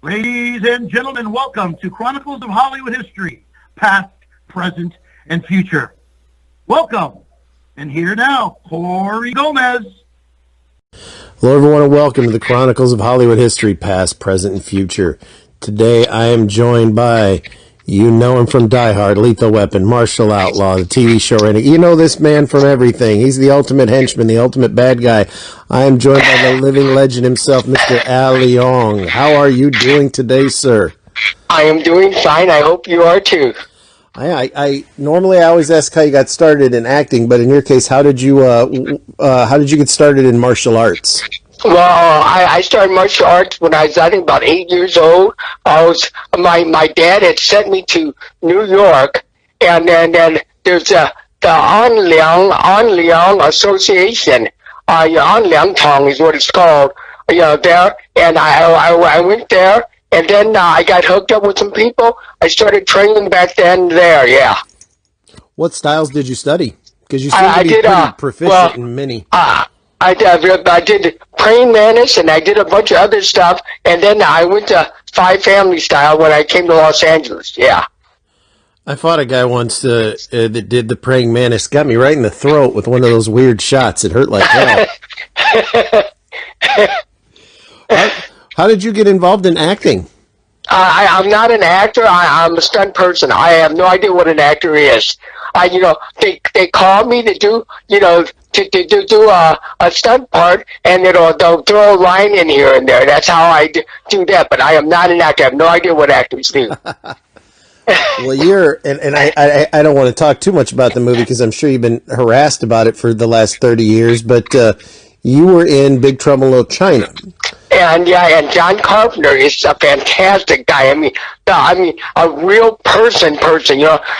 Ladies and gentlemen, welcome to Chronicles of Hollywood History, past, present, and future. Welcome. And here now, Corey Gomez. Hello, everyone, and welcome to the Chronicles of Hollywood History, past, present, and future. Today, I am joined by, you know him from Die Hard, Lethal Weapon, Martial Outlaw, the TV show writer. You know this man from everything. He's the ultimate henchman, the ultimate bad guy. I am joined by the living legend himself, Mr. Leong. How are you doing today, sir? I am doing fine. I hope you are too. I normally always ask how you got started in acting, but in your case, how did you get started in martial arts? Well, I started martial arts when I was, I think, about 8 years old. My dad had sent me to New York, and then there's the Anliang Association. Anliang Tong is what it's called. There, and I went there, and then I got hooked up with some people. I started training back then there. Yeah. What styles did you study? Because you seem to be pretty proficient in many. I did praying mantis, and I did a bunch of other stuff, and then I went to Five Family Style when I came to Los Angeles. Yeah. I fought a guy once that did the praying mantis. Got me right in the throat with one of those weird shots. It hurt like hell. How did you get involved in acting? I'm not an actor. I'm a stunt person. I have no idea what an actor is. They call me to do, to do a stunt part, and they'll throw a line in here and there. That's how I do that. But I am not an actor. I have no idea what actors do. Well, I don't want to talk too much about the movie because I'm sure you've been harassed about it for the last 30 years. But you were in Big Trouble in Little China. And John Carpenter is a fantastic guy. I mean, a real person.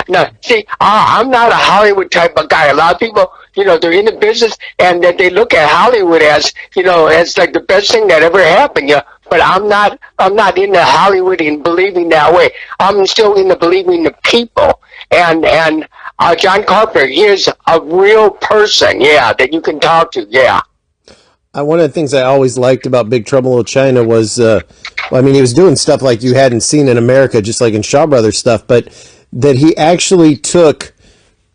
Now, see, I'm not a Hollywood type of guy. A lot of people, they're in the business and that they look at Hollywood as, as like the best thing that ever happened. But I'm not into Hollywood and believing that way. I'm still into believing the people. And John Carpenter, he is a real person. Yeah, that you can talk to. Yeah. One of the things I always liked about Big Trouble in Little China was, he was doing stuff like you hadn't seen in America, just like in Shaw Brothers stuff, but that he actually took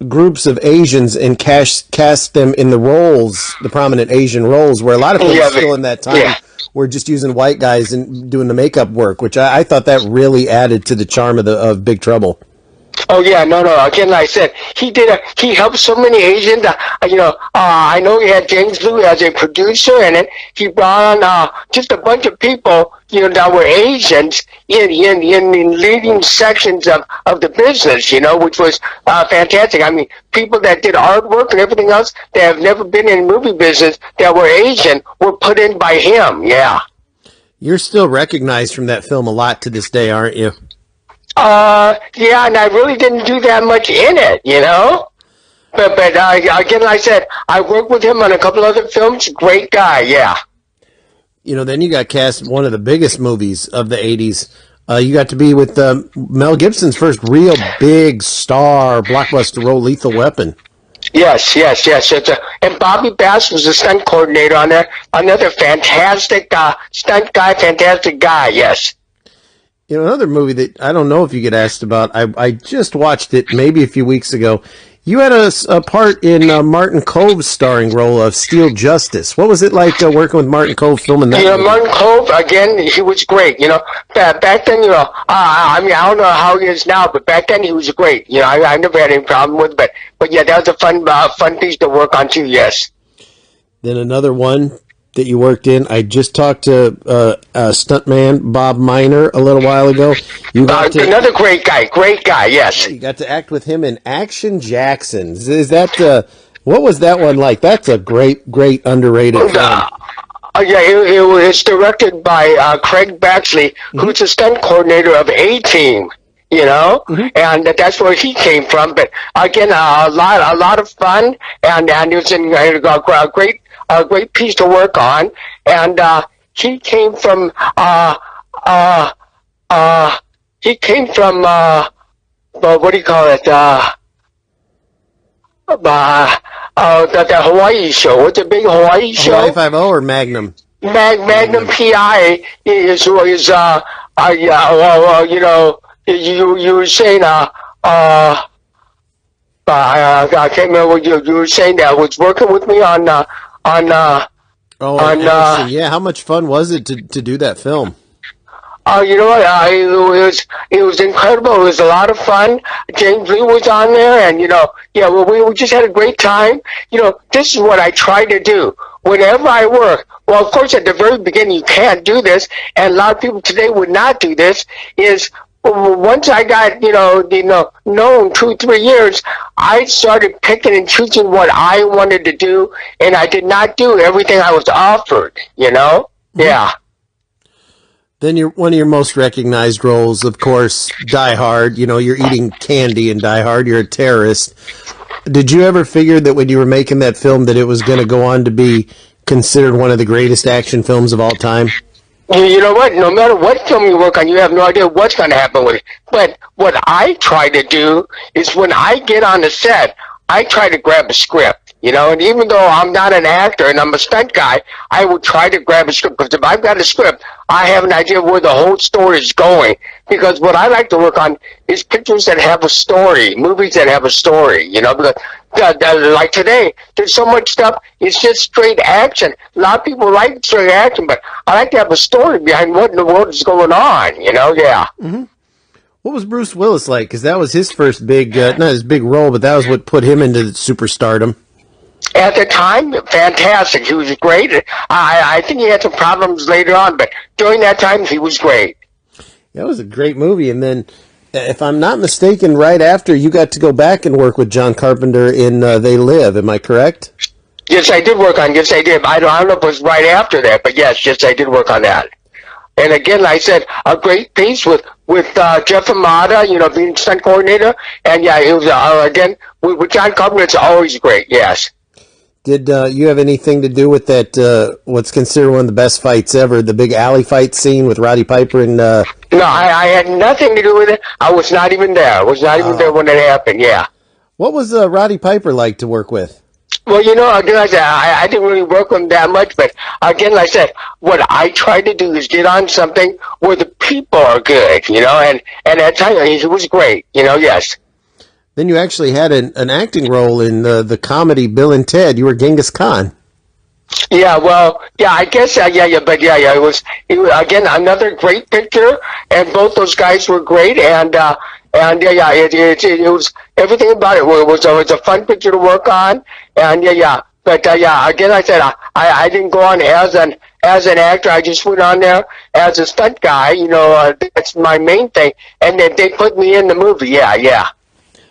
groups of Asians and cast them in the roles, the prominent Asian roles, where a lot of people still in that time were just using white guys and doing the makeup work, which I thought that really added to the charm of Big Trouble. Oh yeah, no. Again, like I said, he helped so many Asians. I know he had James Liu as a producer, and then he brought on just a bunch of people, that were Asians in leading sections of the business, which was fantastic. I mean, people that did artwork and everything else that have never been in movie business that were Asian were put in by him. Yeah. You're still recognized from that film a lot to this day, aren't you? Yeah, and I really didn't do that much in it, But again, like I said, I worked with him on a couple other films. Great guy, yeah. Then you got cast in one of the biggest movies of the 80s. You got to be with Mel Gibson's first real big star blockbuster role, Lethal Weapon. Yes. And Bobby Bass was the stunt coordinator on there. Another fantastic stunt guy, fantastic guy, yes. Another movie that I don't know if you get asked about, I just watched it maybe a few weeks ago. You had a part in Martin Cove's starring role of Steel Justice. What was it like working with Martin Cove filming that movie? Martin Cove, again, he was great. Back then, I don't know how he is now, but back then he was great. I never had any problem with it, but yeah, that was a fun piece to work on too, yes. Then another one that you worked in. I just talked to stuntman Bob Miner a little while ago. Another great guy, yes. You got to act with him in Action Jacksons. Is that what was that one like? That's a great underrated film. It's directed by Craig Baxley, who's the stunt coordinator of A-Team. And that's where he came from. But again, a lot of fun, and it was a great piece to work on. And he came from what do you call it? The Hawaii show. What's the big Hawaii show? Hawaii 5-0 or Magnum? Magnum PI is Yeah, well, you were saying, I can't remember what you were saying that was working with me on, Oh, on on, Ellison. Yeah, how much fun was it to do that film? you know what? It was incredible. It was a lot of fun. James Lee was on there, and yeah. Well, we just had a great time. This is what I try to do whenever I work. Well, of course, at the very beginning, you can't do this, and a lot of people today would not do this. Is once I got known 2 3 years, I started picking and choosing what I wanted to do, and I did not do everything I was offered. Mm-hmm. Yeah. Then one of your most recognized roles, of course, Die Hard. You're eating candy in Die Hard. You're a terrorist. Did you ever figure that when you were making that film that it was going to go on to be considered one of the greatest action films of all time? You know what? No matter what film you work on, you have no idea what's going to happen with it. But what I try to do is when I get on the set, I try to grab a script. And even though I'm not an actor and I'm a stunt guy, I will try to grab a script, because if I've got a script, I have an idea of where the whole story is going. Because what I like to work on is pictures that have a story, movies that have a story, because like today, there's so much stuff, it's just straight action. A lot of people like straight action, but I like to have a story behind what in the world is going on, yeah. Mm-hmm. What was Bruce Willis like? Because that was his first big, not his big role, but that was what put him into superstardom. At the time, fantastic. He was great. I think he had some problems later on, but during that time, he was great. That was a great movie. And then, if I'm not mistaken, right after, you got to go back and work with John Carpenter in They Live. Am I correct? Yes, I did work on. Yes, I did. I don't know if it was right after that, but yes, I did work on that. And again, like I said, a great piece with Jeff Amata, being stunt coordinator. And yeah, it was again with John Carpenter. It's always great. Yes. Did you have anything to do with that, what's considered one of the best fights ever, the big alley fight scene with Roddy Piper and... No, I had nothing to do with it. I was not even there. I was not even there when it happened, yeah. What was Roddy Piper like to work with? Well, again, like I said, I didn't really work with him that much, but again, like I said, what I try to do is get on something where the people are good, and at times he was great, yes. Then you actually had an acting role in the comedy Bill and Ted. You were Genghis Khan. Yeah, well, yeah, I guess, yeah, it was again another great picture, and both those guys were great, and it was everything about it was a fun picture to work on, and but again, I said I didn't go on as an actor. I just went on there as a stunt guy. That's my main thing, and then they put me in the movie. Yeah.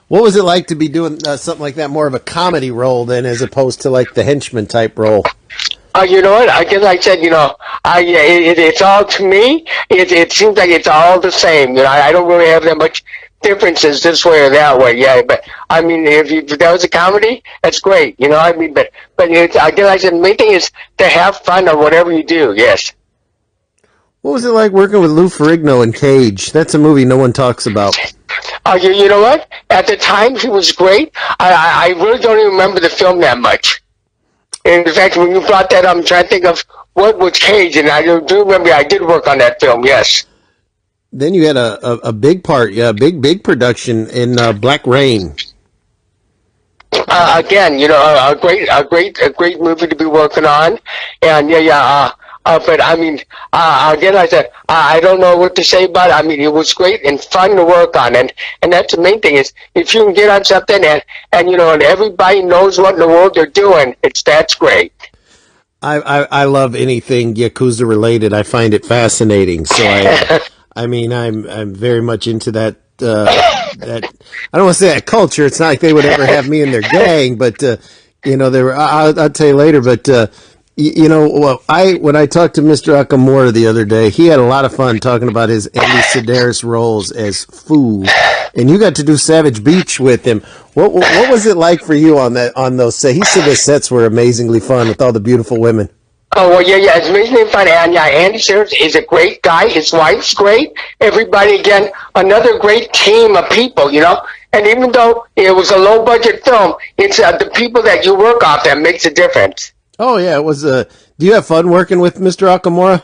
What was it like to be doing something like that, more of a comedy role than as opposed to like the henchman type role? You know what? Again, like I said, it's all to me. It seems like it's all the same. I don't really have that much differences this way or that way. Yeah, but I mean, if that was a comedy, that's great. But it's, again, like I said, the main thing is to have fun or whatever you do. Yes. What was it like working with Lou Ferrigno in Cage? That's a movie no one talks about. You know what? At the time, he was great. I really don't even remember the film that much. In fact, when you brought that up, I'm trying to think of what was Cage, and I do remember I did work on that film, yes. Then you had a big part, big production in Black Rain. Again, a great movie to be working on, and but I mean, again, I said I don't know what to say about it. I mean, it was great and fun to work on, and that's the main thing is if you can get on something and everybody knows what in the world they're doing, that's great. I love anything Yakuza related. I find it fascinating. So I mean, I'm very much into that. That I don't want to say that culture. It's not like they would ever have me in their gang, but they were. I'll tell you later, but. When I talked to Mr. Akamura the other day, he had a lot of fun talking about his Andy Sedaris roles as Fu, and you got to do Savage Beach with him. What was it like for you on those sets? He said the sets were amazingly fun with all the beautiful women. Oh, well, yeah, it's amazingly fun, and Andy Sedaris is a great guy. His wife's great. Everybody, again, another great team of people, And even though it was a low-budget film, it's the people that you work off that makes a difference. Oh, yeah, it was. Do you have fun working with Mr. Akamura?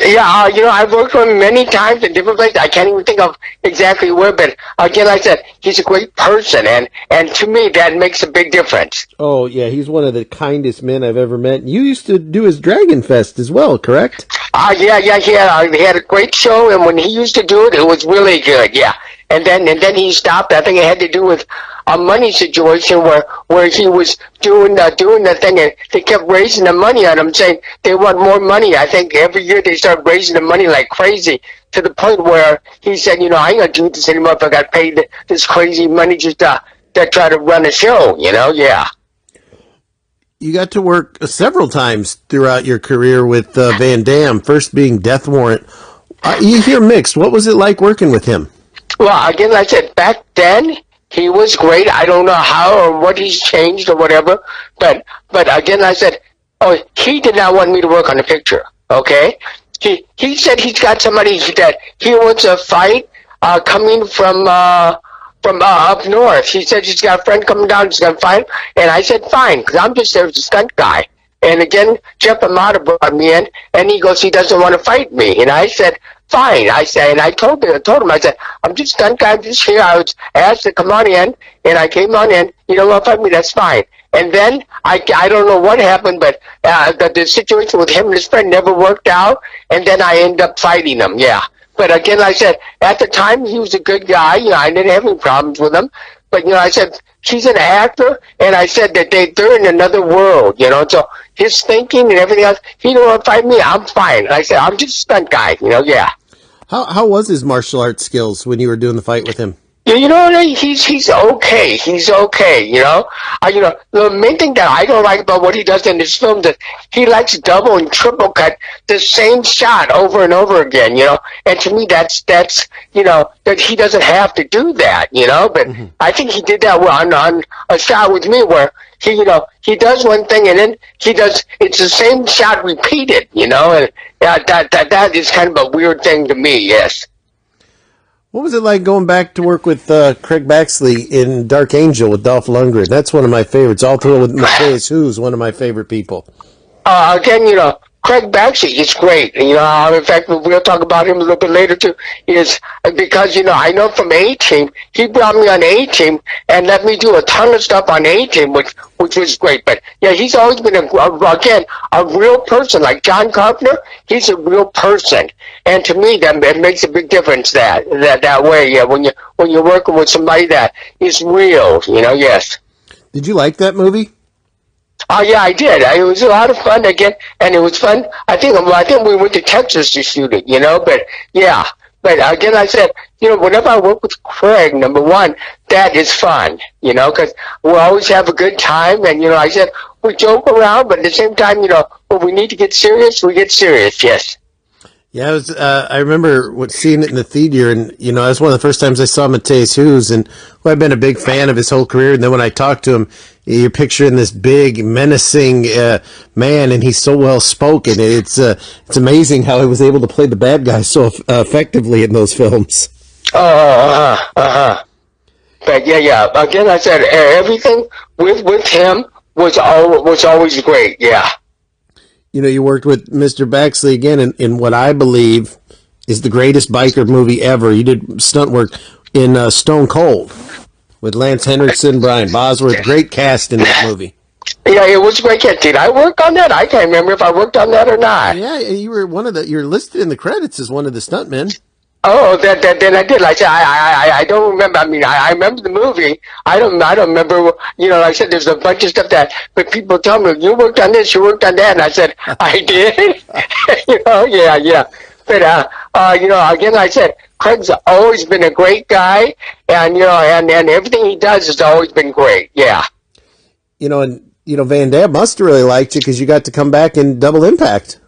Yeah, I've worked with him many times in different places. I can't even think of exactly where, but again, like I said, he's a great person, and to me, that makes a big difference. Oh, yeah, he's one of the kindest men I've ever met. You used to do his Dragon Fest as well, correct? Yeah, he had a great show, and when he used to do it, it was really good. Yeah, and then he stopped. I think it had to do with a money situation where he was doing the thing, and they kept raising the money on him, saying they want more money. I think every year they start raising the money like crazy, to the point where he said, I ain't gonna do this anymore if I got paid this crazy money just to try to run a show. Yeah. You got to work several times throughout your career with Van Damme, first being Death Warrant. You hear mixed. What was it like working with him? Well, again, like I said, back then he was great. I don't know how or what he's changed or whatever, but again, like I said, oh, he did not want me to work on the picture. Okay, he said he's got somebody that he wants a fight coming from up north. He said he's got a friend coming down, he's gonna fight, and I said fine, because I'm just there as a stunt guy. And again, Jeff Amata brought me in, and he goes, he doesn't want to fight me. And I said, fine. I said, and I told him, I said, I'm just a stunt guy, I'm just here. I was asked to come on in, and I came on in. You don't want to fight me, that's fine. And then, I don't know what happened, but the situation with him and his friend never worked out, and then I ended up fighting him, yeah. But again, like I said, at the time, he was a good guy. I didn't have any problems with him. But, I said, he's an actor, and I said that they're in another world, So his thinking and everything else, he don't want to fight me, I'm fine. And I said, I'm just a stunt guy, yeah. How was his martial arts skills when you were doing the fight with him? He's okay. He's okay. The main thing that I don't like about what he does in his films is he likes double and triple cut the same shot over and over again. And to me, that's that he doesn't have to do that. But I think he did that on a shot with me where he does one thing and then it's the same shot repeated. And that is kind of a weird thing to me. Yes. What was it like going back to work with Craig Baxley in Dark Angel with Dolph Lundgren? That's one of my favorites. Also with Matthias Hues, one of my favorite people. Again, Craig Baxley is great. In fact, we'll talk about him a little bit later too, is because, I know from A-Team, he brought me on A-Team and let me do a ton of stuff on A-Team, which was great. But yeah, he's always been, a real person. Like John Carpenter, he's a real person. And to me, it makes a big difference that way. Yeah, when you're working with somebody that is real, yes. Did you like that movie? Oh yeah, I did. It was a lot of fun again, and it was fun. I think we went to Texas to shoot it, But yeah, but again, I said, whenever I work with Craig, number one, that is fun, because we always have a good time, and I said we joke around, but at the same time, when we need to get serious, we get serious. Yes. Yeah, I remember seeing it in the theater, and that was one of the first times I saw Matthias Hues, and I've been a big fan of his whole career. And then when I talked to him, you're picturing this big, menacing man, and he's so well spoken. It's amazing how he was able to play the bad guy so effectively in those films. But yeah. Again, I said everything with him was always great. Yeah. You worked with Mr. Baxley again in what I believe is the greatest biker movie ever. You did stunt work in Stone Cold with Lance Henriksen, Brian Bosworth. Great cast in that movie. Yeah, it was a great cast. Did I work on that? I can't remember if I worked on that or not. Yeah, you were you're listed in the credits as one of the stuntmen. Oh, then I did. Like I don't remember. I mean, I remember the movie. I don't remember. Like I said, there's a bunch of stuff but people tell me, you worked on this, you worked on that, and I said, I did. Yeah. But again, like I said, Craig's always been a great guy, and and everything he does has always been great. Yeah. Van Damme must have really liked you because you got to come back in Double Impact.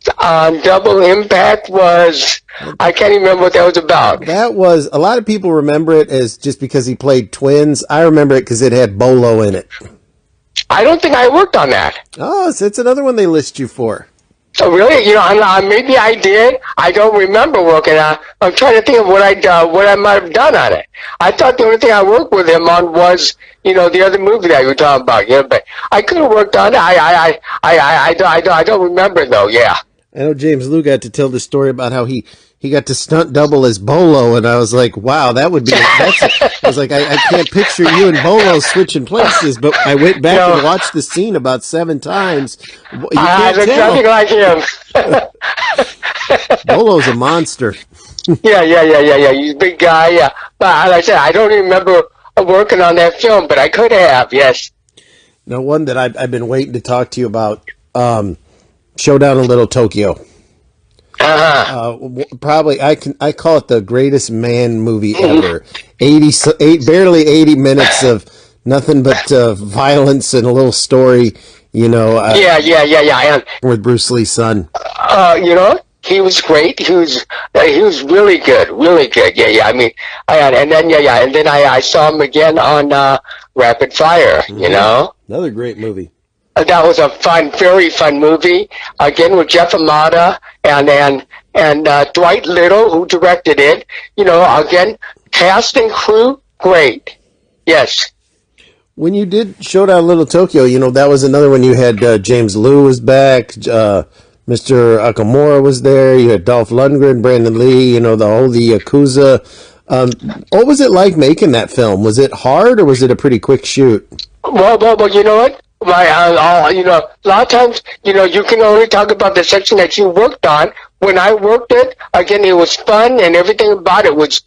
Double Impact was, I can't remember what that was about. That was, a lot of people remember it as just because he played twins. I remember it because it had Bolo in it. I don't think I worked on that. Oh, so it's another one they list you for. So really, maybe I did. I don't remember working on. I'm trying to think of what I might have done on it. I thought the only thing I worked with him on was, the other movie that you were talking about. But I could have worked on it. I don't remember though. Yeah. I know James Lou got to tell the story about how he got to stunt double as Bolo, and I was like, wow, that would be. I was like, I can't picture you and Bolo switching places, but I went back and watched the scene about 7 times. You I can't look tell. nothing like him. Bolo's a monster. Yeah. He's a big guy. Yeah, but like I said, I don't even remember working on that film, but I could have. Yes. Now, one that I've been waiting to talk to you about, Showdown in Little Tokyo. Probably I call it the greatest man movie ever. Barely 80 minutes of nothing but violence and a little story. Yeah. With Bruce Lee's son. He was great. He was really good, really good. Yeah. I mean, and then I saw him again on Rapid Fire. Mm-hmm. Another great movie. That was a very fun movie. Again with Jeff Amata and Dwight Little, who directed it. Again, cast and crew, great. Yes. When you did Showdown in Little Tokyo, that was another one. You had James Liu was back. Mr. Akamura was there. You had Dolph Lundgren, Brandon Lee. The Yakuza. What was it like making that film? Was it hard or was it a pretty quick shoot? Well, you know what? A lot of times, you can only talk about the section that you worked on. When I worked it, again, it was fun and everything about it was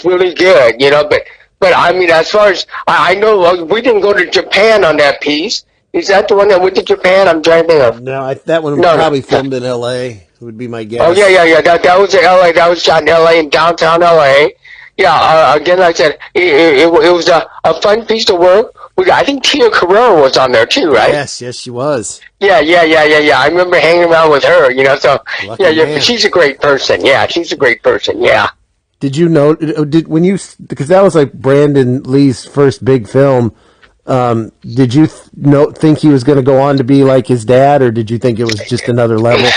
really good, but I mean, as far as, I know we didn't go to Japan on that piece. Is that the one that went to Japan? I'm trying to think of. No, that one was probably filmed in L.A., would be my guess. Oh, yeah. That was in L.A. That was shot in L.A., in downtown L.A. Yeah, again, like I said, it was a fun piece to work. I think Tia Carrera was on there too, right? Yes, she was. Yeah. I remember hanging around with her, so Lucky yeah. Man. She's a great person. Yeah, she's a great person. Yeah. Did you know? Because that was like Brandon Lee's first big film. Did you think he was going to go on to be like his dad, or did you think it was just another level?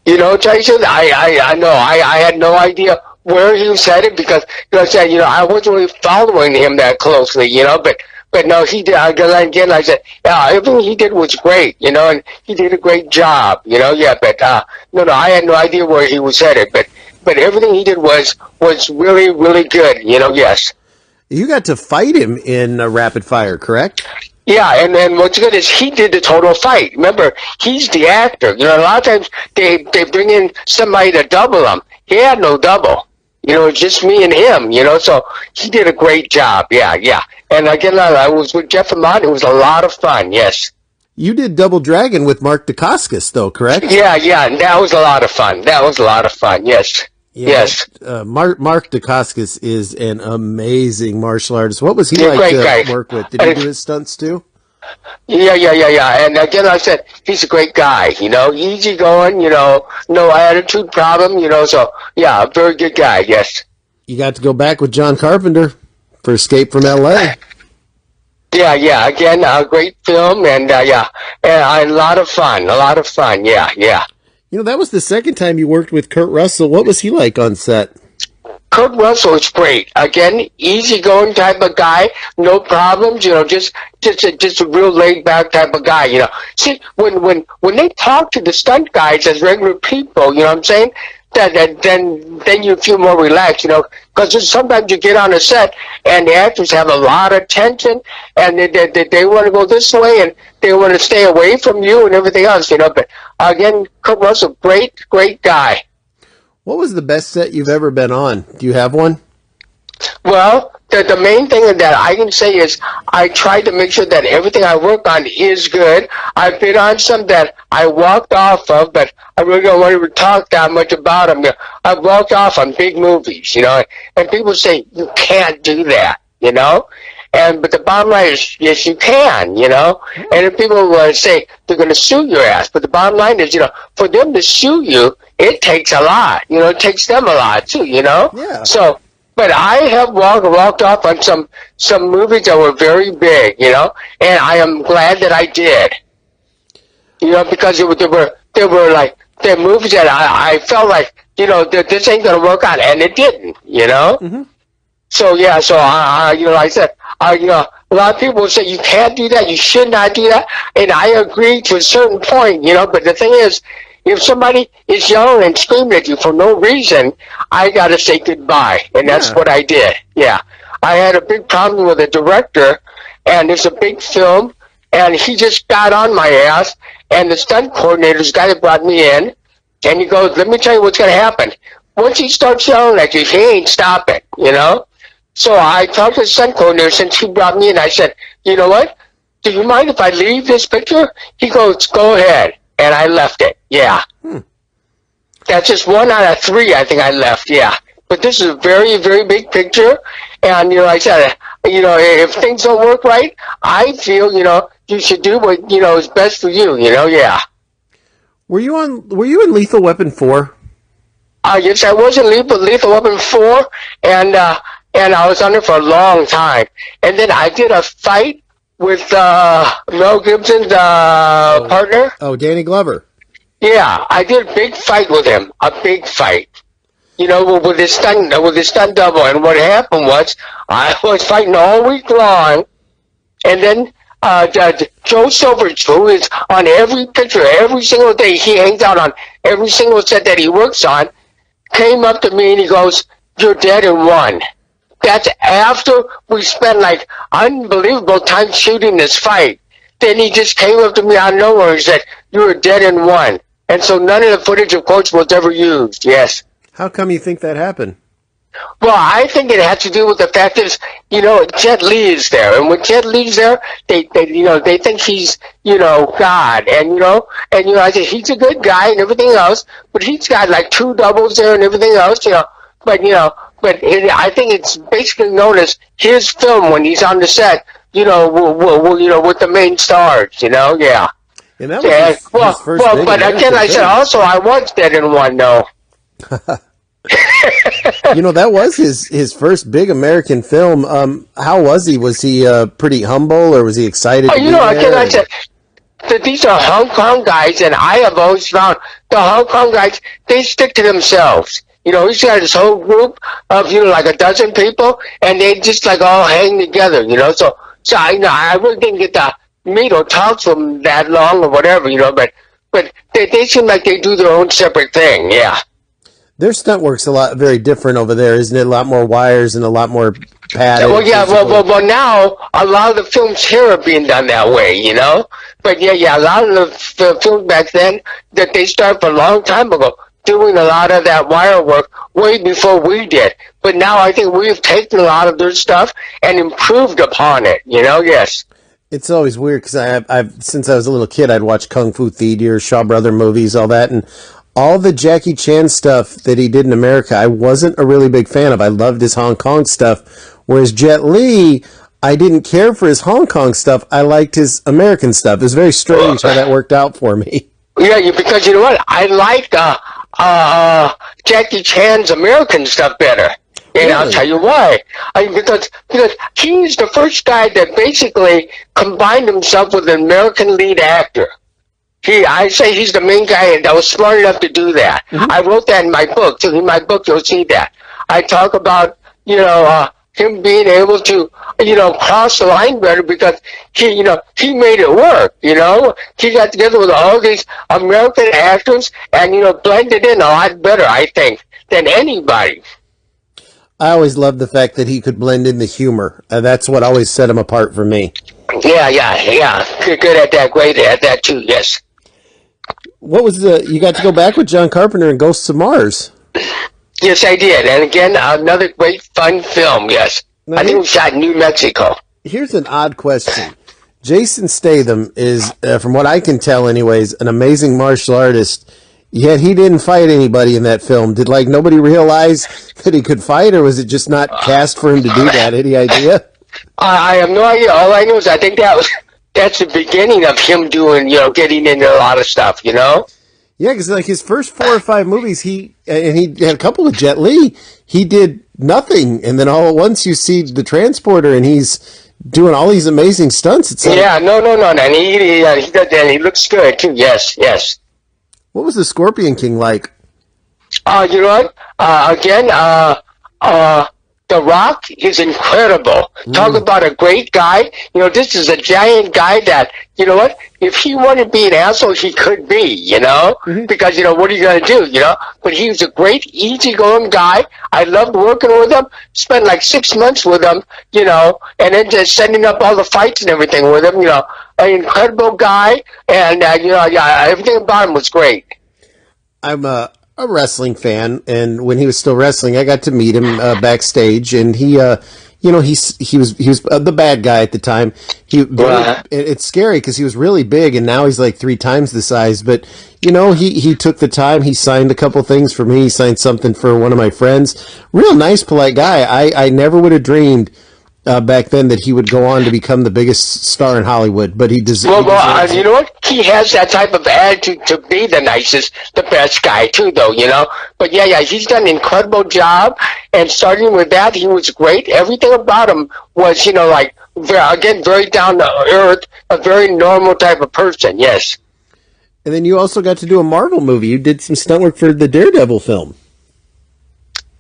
Tyson, I know. I had no idea where he was headed because, I wasn't really following him that closely, but no, he did. Again, I said, everything he did was great, and he did a great job, but, no, I had no idea where he was headed, but everything he did was really, really good, yes. You got to fight him in Rapid Fire, correct? Yeah, and then what's good is he did the total fight. Remember, he's the actor. A lot of times they bring in somebody to double him. He had no double. It's just me and him, so he did a great job. Yeah. And again, I was with Jeff Amott. It was a lot of fun, yes. You did Double Dragon with Mark Dacascos, though, correct? Yeah, and that was a lot of fun. Yes. Yeah, yes. Mark Dacascos is an amazing martial artist. What was he like to work with? Did he do his stunts too? Yeah. And again, I said, he's a great guy, easygoing, no attitude problem, so, yeah, a very good guy, yes. You got to go back with John Carpenter for Escape from L.A. Yeah, again, a great film, and a lot of fun, yeah. That was the second time you worked with Kurt Russell. What was he like on set? Kurt Russell is great. Again, easygoing type of guy, no problems. Just a real laid back type of guy. See, when they talk to the stunt guys as regular people, you know what I'm saying? Then you feel more relaxed, because sometimes you get on a set and the actors have a lot of tension and they want to go this way and they want to stay away from you and everything else, But again, Kurt Russell, great guy. What was the best set you've ever been on? Do you have one? Well, the main thing that I can say is I try to make sure that everything I work on is good. I've been on some that I walked off of, but I really don't want to talk that much about them. I've walked off on big movies, and people say, you can't do that, but the bottom line is, yes, you can, and if people say they're going to sue your ass, but the bottom line is, for them to sue you, it takes a lot, it takes them a lot too, Yeah. So, but I have walked off on some movies that were very big, and I am glad that I did, because they were like, they're movies that I felt like, this ain't going to work out, and it didn't, Mm-hmm. So, yeah, I said, a lot of people say you can't do that, you should not do that, and I agree to a certain point, but the thing is, if somebody is yelling and screaming at you for no reason, I gotta say goodbye, and that's what I did. Yeah, I had a big problem with the director, and it's a big film, and he just got on my ass, and the stunt coordinator, this guy that brought me in, and he goes, "Let me tell you what's gonna happen. Once he starts yelling at you, he ain't stopping, you know." So I talked to the stunt coordinator since he brought me in. I said, "You know what? Do you mind if I leave this picture?" He goes, "Go ahead." And I left it. Yeah. That's just 1 out of 3 I think I left. Yeah. But this is a very, very big picture. And, I said, if things don't work right, I feel, you should do what, is best for you, yeah. Were you in Lethal Weapon 4? Yes, I was in Lethal Weapon 4, and I was on it for a long time. And then I did a fight with Mel Gibson's partner. Oh, Danny Glover. Yeah, I did a big fight with him. A big fight. With his stunt double. And what happened was, I was fighting all week long, and then Joe Silverich, who is on every picture, every single day, he hangs out on every single set that he works on, came up to me and he goes, "You're dead in one." That's after we spent like unbelievable time shooting this fight. Then he just came up to me out of nowhere and said, "You were dead in one." And so none of the footage, of course, was ever used. Yes. How come you think that happened? Well, I think it has to do with the fact is, Jet Li is there, and when Jet Li's there, they think he's, God, and I think he's a good guy and everything else, but he's got like 2 doubles there and everything else, but I think it's basically known as his film when he's on the set, with the main stars, yeah. And that was his first big but again, I said also I was dead in one, though. That was his first big American film. How was he? Was he pretty humble, or was he excited? Again, I said that these are Hong Kong guys, and I have always found the Hong Kong guys, they stick to themselves. He's got his whole group of, like a dozen people, and they just like all hang together, So I really didn't get to meet or talk to them that long or whatever, but they seem like they do their own separate thing, yeah. Their stunt work's very different over there, isn't it? A lot more wires and a lot more padded. Well, yeah. Well, now a lot of the films here are being done that way, But yeah, a lot of the films back then that they started a long time ago doing a lot of that wire work way before we did. But now I think we've taken a lot of their stuff and improved upon it, Yes. It's always weird because I've since I was a little kid, I'd watch Kung Fu Theater, Shaw Brother movies, all that, and all the Jackie Chan stuff that he did in America, I wasn't a really big fan of. I loved his Hong Kong stuff. Whereas Jet Li, I didn't care for his Hong Kong stuff. I liked his American stuff. It was very strange how that worked out for me. Yeah, because you know what? I liked Jackie Chan's American stuff better. And really? I'll tell you why. Because he's the first guy that basically combined himself with an American lead actor. I say he's the main guy that was smart enough to do that. Mm-hmm. I wrote that in my book. So in my book, you'll see that. I talk about, him being able to, cross the line better because he made it work, He got together with all these American actors and, blended in a lot better, I think, than anybody. I always loved the fact that he could blend in the humor. That's what always set him apart for me. Yeah. Good at that. Great at that, too, yes. What was you got to go back with John Carpenter in Ghosts of Mars? Yes, I did. And again, another great, fun film, yes. Now, I think it was shot in New Mexico. Here's an odd question. Jason Statham is, from what I can tell anyways, an amazing martial artist, yet he didn't fight anybody in that film. Did, nobody realize that he could fight, or was it just not cast for him to do that? Any idea? I have no idea. All I know is I think that's the beginning of him doing, getting into a lot of stuff, Yeah, because his first 4 or 5 movies, he had a couple of Jet Li, he did nothing, and then all at once you see the transporter, and he's doing all these amazing stunts. It's no, and he does that, and he looks good too. Yes. What was the Scorpion King like? You know what? Again, The Rock is incredible. Talk about a great guy. You know, this is a giant guy that, you know what, if he wanted to be an asshole, he could be, you know, because, you know, what are you going to do, you know? But he was a great, easygoing guy. I loved working with him. Spent like 6 months with him, you know, and then just setting up all the fights and everything with him, you know. An incredible guy, and, you know, yeah, everything about him was great. I'm a wrestling fan, and when he was still wrestling, I got to meet him backstage, and he, you know, he was the bad guy at the time. It's scary because he was really big, and now he's like 3 times the size. But you know, he took the time. He signed a couple things for me. He signed something for one of my friends. Real nice, polite guy. I never would have dreamed back then that he would go on to become the biggest star in Hollywood, but he deserves. Well, you know what? He has that type of attitude to be the nicest, the best guy too, though. You know. But yeah, he's done an incredible job. And starting with that, he was great. Everything about him was, you know, like very down to earth, a very normal type of person. Yes. And then you also got to do a Marvel movie. You did some stunt work for the Daredevil film.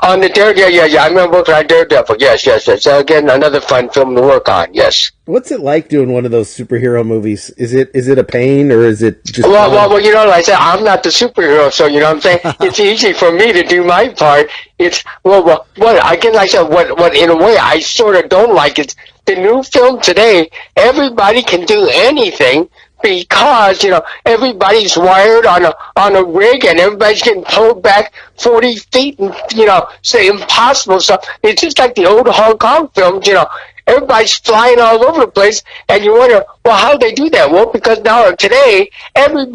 On the Daredevil, yeah. I remember working on Daredevil. Yes. So again, another fun film to work on. Yes. What's it like doing one of those superhero movies? Is it a pain, or is it just? Well, you know, like I said, I'm not the superhero, so you know what I'm saying. It's easy for me to do my part. It's what again, like I said, what in a way I sort of don't like is the new film today. Everybody can do anything. Because, you know, everybody's wired on a rig, and everybody's getting pulled back 40 feet and, you know, say impossible stuff. It's just like the old Hong Kong films, you know. Everybody's flying all over the place, and you wonder, well, how do they do that? Well, because now today, every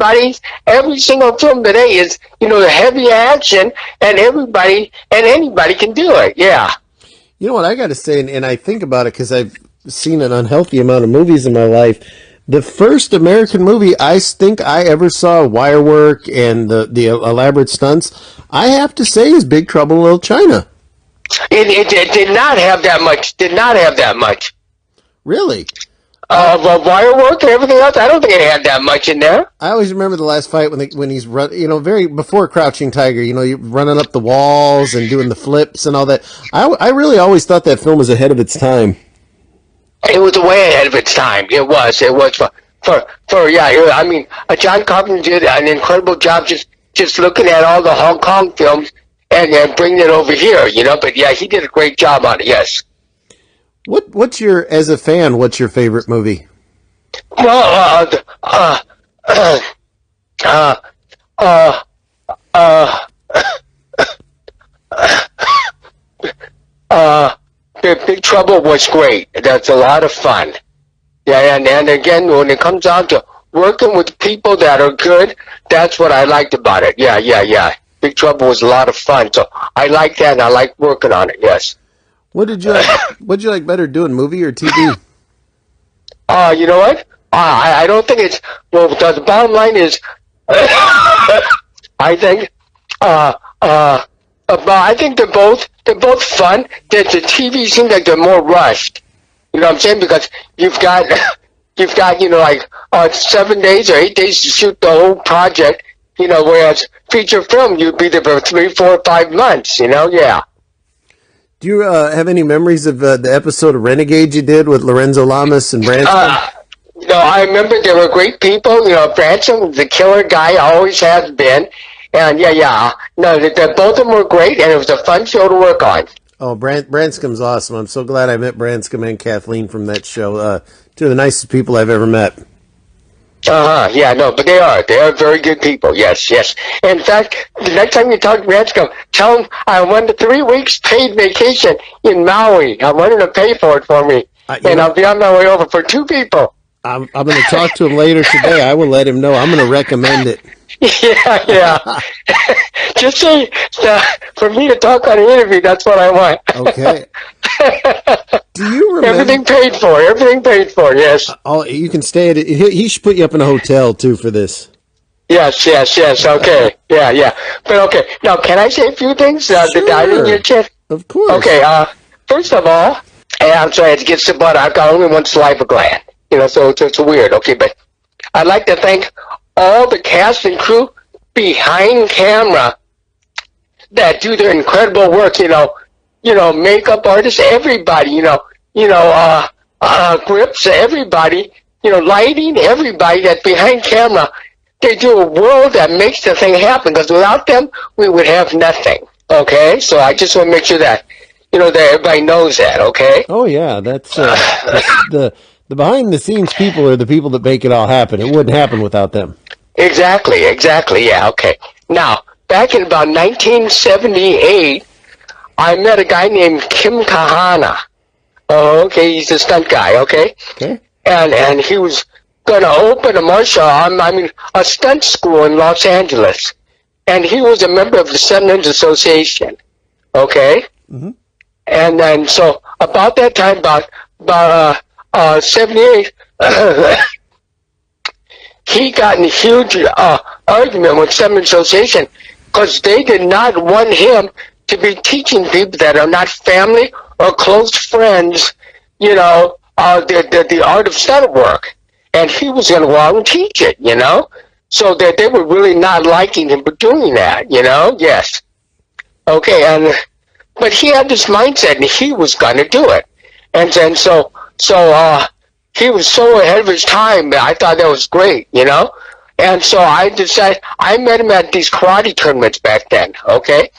single film today is, you know, the heavy action, and anybody can do it. Yeah. You know what I got to say, and I think about it because I've seen an unhealthy amount of movies in my life. The first American movie I think I ever saw, wire work and the elaborate stunts, I have to say is Big Trouble in Little China. It did not have that much. Did not have that much. Really? Well, wire work and everything else, I don't think it had that much in there. I always remember the last fight when he's run, you know, before Crouching Tiger, you know, you're running up the walls and doing the flips and all that. I really always thought that film was ahead of its time. It was way ahead of its time. It was for yeah. I mean, John Carpenter did an incredible job just looking at all the Hong Kong films and bringing it over here, you know. But yeah, he did a great job on it. Yes. What's your, as a fan, what's your favorite movie? Well, Big Trouble was great. That's a lot of fun. Yeah, and again, when it comes down to working with people that are good, that's what I liked about it. Yeah. Big Trouble was a lot of fun, so I like that, and I like working on it. Yes. What'd you like better, doing movie or TV? You know what? I don't think it's, well, the bottom line is, I think they're both fun. The TV seems like they're more rushed. You know what I'm saying? Because you've got you know, like 7 days or 8 days to shoot the whole project. You know, whereas feature film you'd be there for 3, 4, 5 months. You know, yeah. Do you have any memories of the episode of Renegade you did with Lorenzo Lamas and Branson? You know, I remember they were great people. You know, Branson was the killer guy, always has been. And yeah. No, both of them were great, and it was a fun show to work on. Oh, Branscom's awesome. I'm so glad I met Branscom and Kathleen from that show. Two of the nicest people I've ever met. Yeah, no, but they are very good people. Yes. In fact, the next time you talk to Branscom, tell him I went 3 weeks paid vacation in Maui. I wanted to pay for it for me, and I'll be on my way over for 2 people. I'm going to talk to him later today. I will let him know. I'm going to recommend it. Yeah. Just say, for me to talk on an interview, that's what I want. Okay. Do you remember? Everything paid for, yes. You can stay at it. He should put you up in a hotel, too, for this. Yes, okay. Yeah. But okay, now can I say a few things? Sure. I didn't get a chance? Of course. Okay, first of all, and I'm sorry, it gets to butter. I've got only one saliva gland. You know, so it's weird. Okay, but I'd like to thank all the cast and crew behind camera that do their incredible work. You know, makeup artists, everybody, grips, everybody, lighting, everybody that's behind camera. They do a world that makes the thing happen, because without them, we would have nothing. Okay? So I just want to make sure that, that everybody knows that, okay? Oh yeah, that's the behind the scenes people are the people that make it all happen. It wouldn't happen without them. Exactly, yeah, okay. Now, back in about 1978, I met a guy named Kim Kahana. Oh, okay, he's a stunt guy, okay? Okay. And he was going to open a stunt school in Los Angeles. And he was a member of the Stuntmen's Association, okay? Mm-hmm. And then, so about that time, about 78, he got in a huge argument with Stuntmen's Association because they did not want him to be teaching people that are not family or close friends, the art of stunt work. And he was going to go out and teach it, So that they were really not liking him for doing that, Yes. Okay, but he had this mindset and he was going to do it. And then so he was so ahead of his time. I thought that was great, And so I decided, I met him at these karate tournaments back then, okay?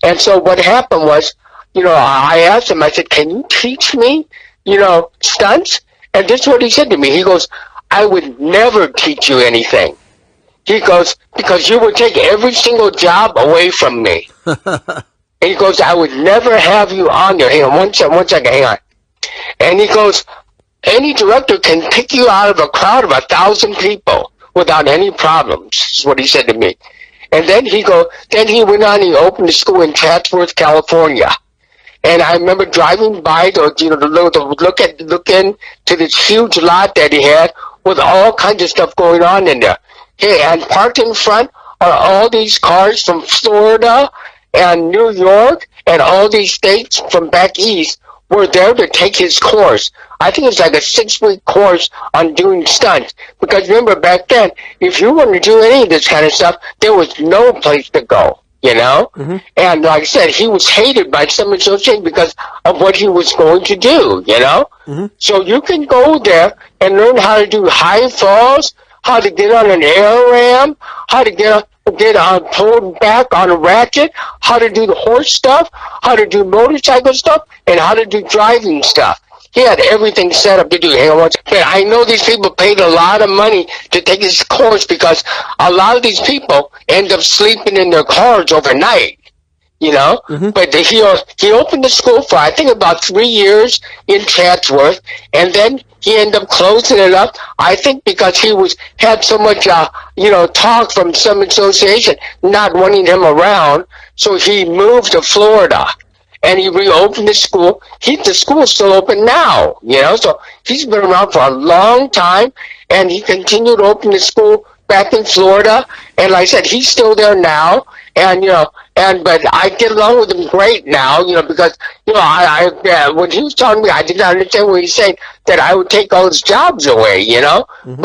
And so what happened was, I asked him, I said, can you teach me, stunts? And this is what he said to me. He goes, I would never teach you anything. He goes, because you would take every single job away from me. And he goes, I would never have you on there. Hang on, one second, hang on. And he goes, any director can pick you out of a crowd of 1,000 people without any problems, is what he said to me. And then he went on, he opened a school in Chatsworth, California. And I remember driving by to look into this huge lot that he had with all kinds of stuff going on in there. Okay, and parked in front are all these cars from Florida and New York and all these states from back east were there to take his course. I think it's like a 6-week course on doing stunts. Because remember, back then, if you wanted to do any of this kind of stuff, there was no place to go, Mm-hmm. And like I said, he was hated by some association because of what he was going to do, Mm-hmm. So you can go there and learn how to do high falls, how to get on an air ramp, how to get pulled back on a ratchet, how to do the horse stuff, how to do motorcycle stuff, and how to do driving stuff. He had everything set up to do. But I know these people paid a lot of money to take this course because a lot of these people end up sleeping in their cars overnight. Mm-hmm. But he opened the school for, I think, about 3 years in Chatsworth, and then he ended up closing it up, I think because he had so much, talk from some association not wanting him around, so he moved to Florida, and he reopened the school. The school is still open now, so he's been around for a long time, and he continued to open the school back in Florida, and like I said, he's still there now, but I get along with him great now, because, when he was telling me, I did not understand what he was saying, that I would take all his jobs away, Mm-hmm.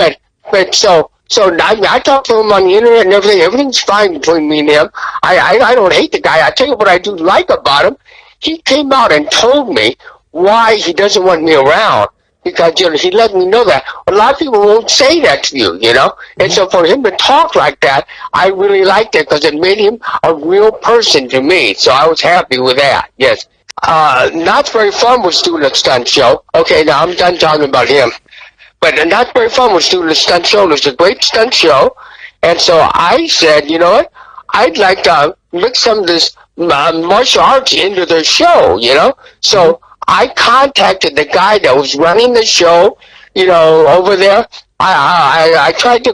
But so I talked to him on the internet and everything. Everything's fine between me and him. I don't hate the guy. I tell you what I do like about him. He came out and told me why he doesn't want me around. Because, he let me know that. A lot of people won't say that to you, Mm-hmm. And so for him to talk like that, I really liked it because it made him a real person to me. So I was happy with that, yes. Not Very Fun was doing a stunt show. Okay, now I'm done talking about him. But Not Very Fun was doing a stunt show. It was a great stunt show. And so I said, you know what? I'd like to mix some of this martial arts into their show, So I contacted the guy that was running the show, over there. I tried to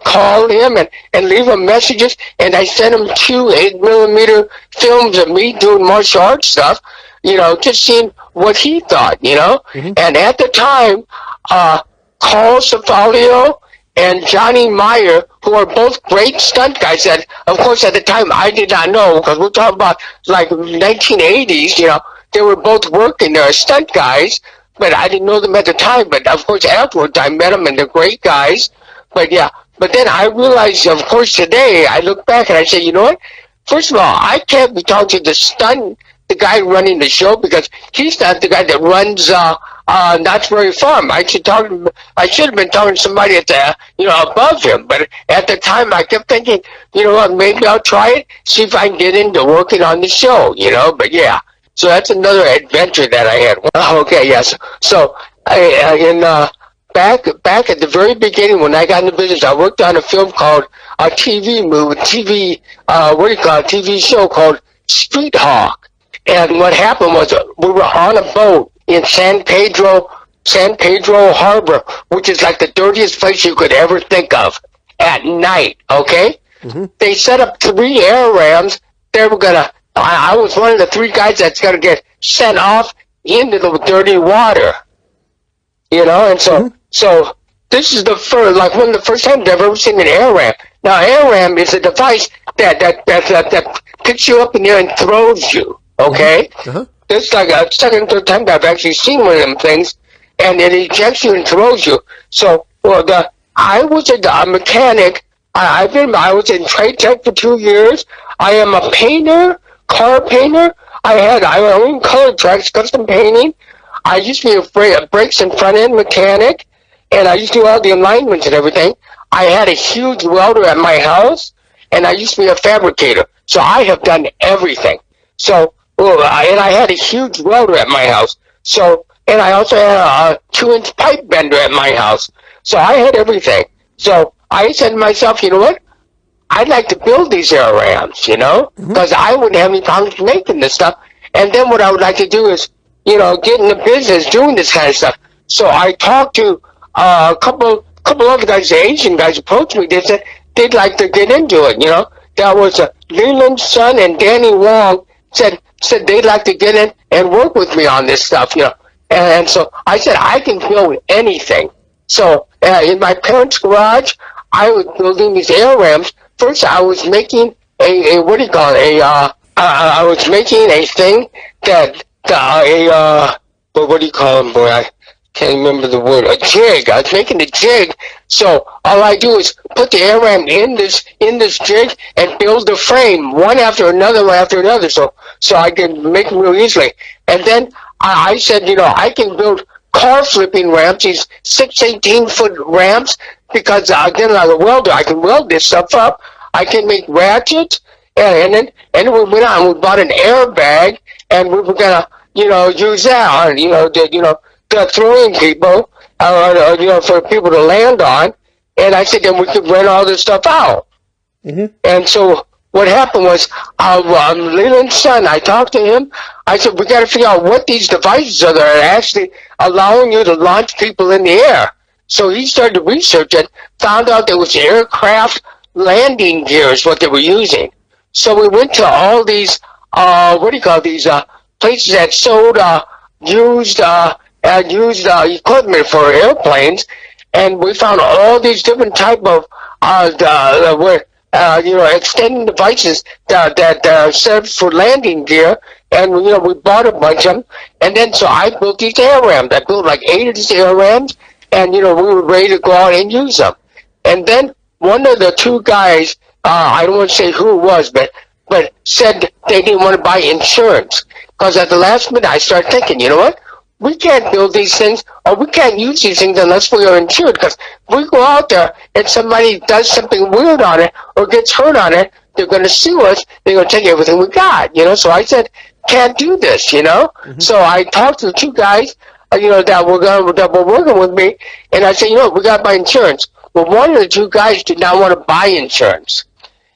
call him and leave him messages, and I sent him 2 8mm films of me doing martial arts stuff, just seeing what he thought, Mm-hmm. And at the time, Carl Cefalio and Johnny Meyer, who are both great stunt guys that, of course, at the time I did not know, because we're talking about like 1980s, they were both working there as stunt guys, but I didn't know them at the time. But of course, afterwards, I met them, and they're great guys. But yeah, but then I realized, of course, today I look back and I say, you know what? First of all, I can't be talking to the stunt the guy running the show because he's not the guy that runs Knott's Berry Farm. I should have been talking to somebody at the above him. But at the time, I kept thinking, you know what, maybe I'll try it, see if I can get into working on the show. But yeah. So that's another adventure that I had. Okay, yes. So back at the very beginning when I got into business, I worked on a film called a TV show called Street Hawk. And what happened was we were on a boat in San Pedro Harbor, which is like the dirtiest place you could ever think of at night, okay? Mm-hmm. They set up 3 air rams. They were I was one of the 3 guys that's going to get sent off into the dirty water, and so this is one of the first times I've ever seen an air ram. Now, air ram is a device that picks you up in the air and throws you, okay? Uh-huh. This is like a second or third time that I've actually seen one of them things, and it ejects you and throws you. So, I was a mechanic. I was in trade tech for 2 years. I am a painter, car painter. I own color tracks, custom painting. I used to be a brakes and front end mechanic, and I used to do all the alignments and everything. I had a huge welder at my house, and I used to be a fabricator. So I have done everything. So, and I had a huge welder at my house. So, and I also had a 2-inch pipe bender at my house. So I had everything. So I said to myself, you know what? I'd like to build these air rams, because I wouldn't have any problems making this stuff. And then what I would like to do is, get in the business doing this kind of stuff. So I talked to a couple other guys, the Asian guys approached me. They said they'd like to get into it, That was Leland Sun and Danny Wong said they'd like to get in and work with me on this stuff, And so I said I can build anything. So in my parents' garage, I was building these air rams. First, I was making I was making a thing that what do you call them, boy? I can't remember the word. A jig. I was making a jig. So all I do is put the air ram in this jig and build the frame one after another. So I can make them real easily. And then I said, I can build car flipping ramps, these 18-foot ramps, because again, like a welder, I can weld this stuff up. I can make ratchets, and then we went on. We bought an airbag, and we were gonna, use that on, the throwing people, for people to land on. And I said, then we could rent all this stuff out. Mm-hmm. And so what happened was, Leland's son, I talked to him. I said, we got to figure out what these devices are that are actually allowing you to launch people in the air. So he started to research it, found out there was aircraft landing gear is what they were using. So we went to all these, places that sold used equipment for airplanes, and we found all these different type of extending devices that are set for landing gear, and we bought a bunch of them, and then so I built these air rams. I built like 8 of these air rams, and we were ready to go out and use them. And then one of the 2 guys, I don't want to say who it was, but said they didn't want to buy insurance. Because at the last minute, I started thinking, you know what? We can't build these things, or we can't use these things unless we are insured. Because if we go out there and somebody does something weird on it or gets hurt on it, they're going to sue us. They're going to take everything we got, So I said, can't do this, Mm-hmm. So I talked to the 2 guys, that were working with me, and I said, we got to buy insurance. Well, one of the 2 guys did not want to buy insurance.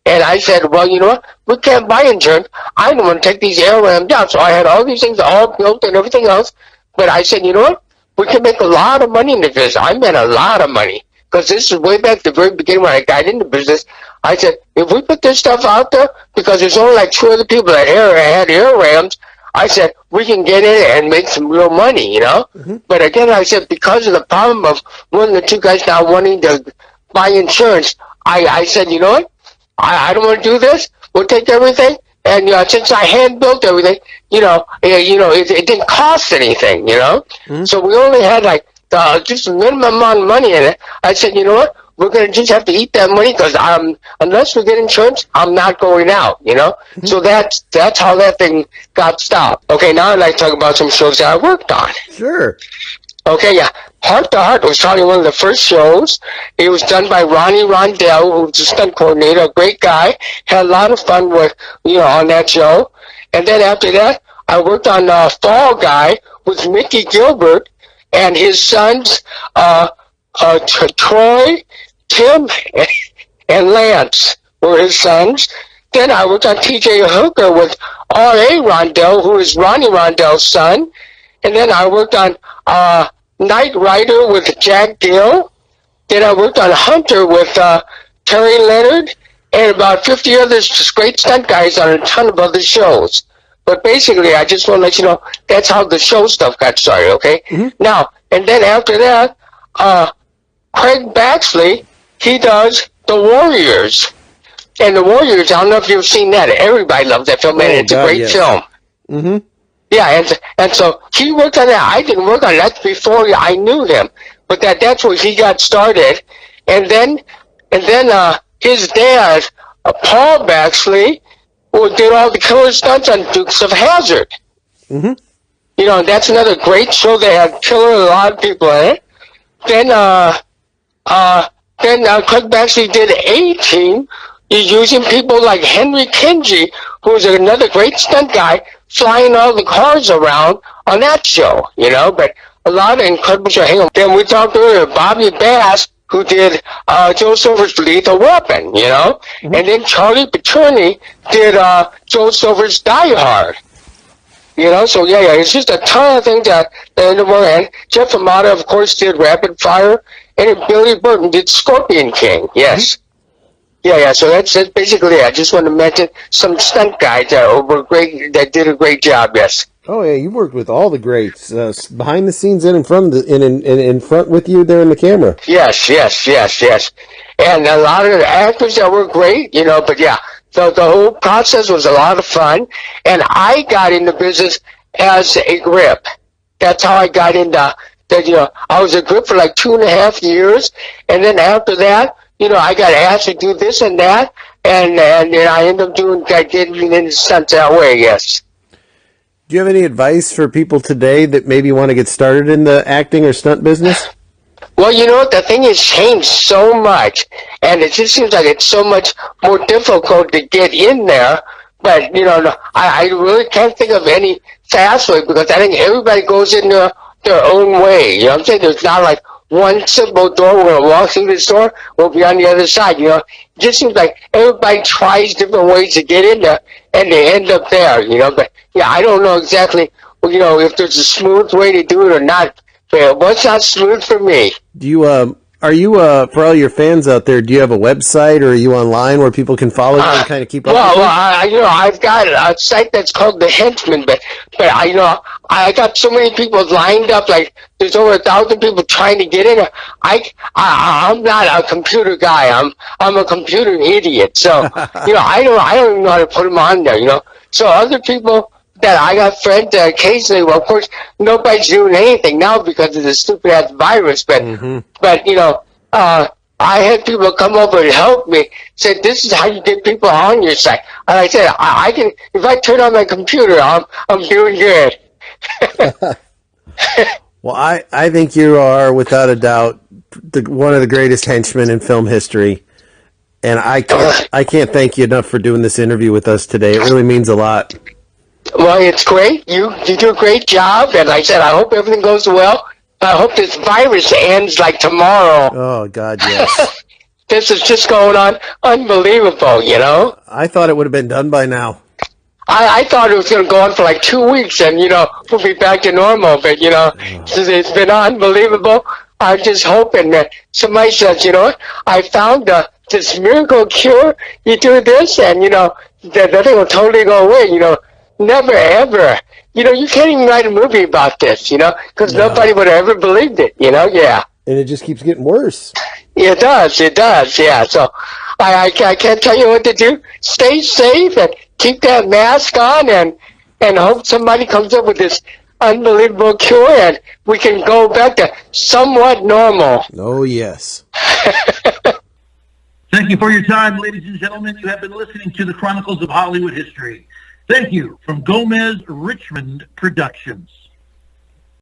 And I said, well, you know what? We can't buy insurance. I don't want to take these air rams down. So I had all these things all built and everything else. But I said, you know what? We can make a lot of money in the business. I made a lot of money. Because this is way back at the very beginning when I got into business. I said, if we put this stuff out there, because there's only like 2 other people that had air rams, I said, we can get in it and make some real money, Mm-hmm. But again, I said, because of the problem of one of the 2 guys not wanting to buy insurance, I said, you know what? I don't want to do this. We'll take everything. And, since I hand-built everything, it didn't cost anything, Mm-hmm. So we only had, like, just a minimum amount of money in it. I said, you know what? we're going to just have to eat that money because unless we get insurance, I'm not going out, you know? So that's how that thing got stopped. Okay, now I'd like to talk about some shows that I worked on. Sure. Okay, yeah. Heart to Heart was probably one of the first shows. It was done by Ronnie Rondell, who was a stunt coordinator, a great guy. Had a lot of fun with, on that show. And then after that, I worked on Fall Guy with Mickey Gilbert and his sons, Troy, Tim, and Lance were his sons. Then I worked on TJ Hooker with R.A. Rondell, who is Ronnie Rondell's son. And then I worked on Knight Rider with Jack Gill. Then I worked on Hunter with Terry Leonard and about 50 other great stunt guys on a ton of other shows. But basically, I just want to let you know that's how the show stuff got started, okay? Mm-hmm. Now, and then after that, Craig Baxley, he does The Warriors. And The Warriors, I don't know if you've seen that. Everybody loves that film, and it's a great film. Mm-hmm. Yeah, and so he worked on that. I didn't work on that before I knew him, but that's where he got started. And then his dad, Paul Baxley, did all the killer stunts on Dukes of Hazzard. Mm-hmm. And that's another great show. They had killer a lot of people in it. Then Craig Baxley did A-Team using people like Henry Kingi, who was another great stunt guy, flying all the cars around on that show, but a lot of incredible show. Then we talked earlier, Bobby Bass, who did Joe Silver's Lethal Weapon, Mm-hmm. And then Charlie Paterni did Joe Silver's Die Hard. So yeah, it's just a ton of things that in the world. And Jeff Amata, of course, did Rapid Fire, and then Billy Burton did Scorpion King, yes. Mm-hmm. Yeah, so that's basically it. I just want to mention some stunt guys that were great, that did a great job, yes. Oh, yeah, you worked with all the greats, behind the scenes and in front of in front with you there in the camera. Yes. And a lot of the actors that were great, but yeah, the whole process was a lot of fun. And I got into business as a grip. That's how I got into that, I was a grip for like 2.5 years. And then after that, I got asked to do this and that, and I ended up getting into stunts that way, yes. Do you have any advice for people today that maybe want to get started in the acting or stunt business? Well, the thing has changed so much, and it just seems like it's so much more difficult to get in there. But, I really can't think of any fast way, because I think everybody goes in their own way. You know what I'm saying? There's not like one simple door. We're going to walk through this door, we'll be on the other side. It just seems like everybody tries different ways to get in there, and they end up there, But, yeah, I don't know exactly, if there's a smooth way to do it or not. But what's not smooth for me? Do you, are you, for all your fans out there, do you have a website, or are you online where people can follow you and kind of keep up with you? Well, I've got a site that's called The Henchman, but I got so many people lined up, like there's over 1,000 people trying to get in. I'm not a computer guy. I'm a computer idiot. So, I don't even know how to put them on there, So other people that I got friends that occasionally, well, of course, nobody's doing anything now because of the stupid ass virus, but, mm-hmm. but, I had people come over and help me, said, this is how you get people on your site. And I said, I can, if I turn on my computer, I'm doing good. Well, I think you are, without a doubt, one of the greatest henchmen in film history. And I can't thank you enough for doing this interview with us today. It really means a lot. Well, it's great. You do a great job. And like I said, I hope everything goes well. I hope this virus ends like tomorrow. Oh, God, yes. This is just going on unbelievable, I thought it would have been done by now. I thought it was going to go on for like 2 weeks and, we'll be back to normal. But, it's been unbelievable. I'm just hoping that somebody says, I found this miracle cure. You do this and, the thing will totally go away, Never, ever. You can't even write a movie about this, because nobody would have ever believed it, yeah. And it just keeps getting worse. It does, yeah. So I can't tell you what to do. Stay safe and keep that mask on and hope somebody comes up with this unbelievable cure and we can go back to somewhat normal. Oh, yes. Thank you for your time, ladies and gentlemen. You have been listening to the Chronicles of Hollywood History. Thank you from Gomez Richmond Productions.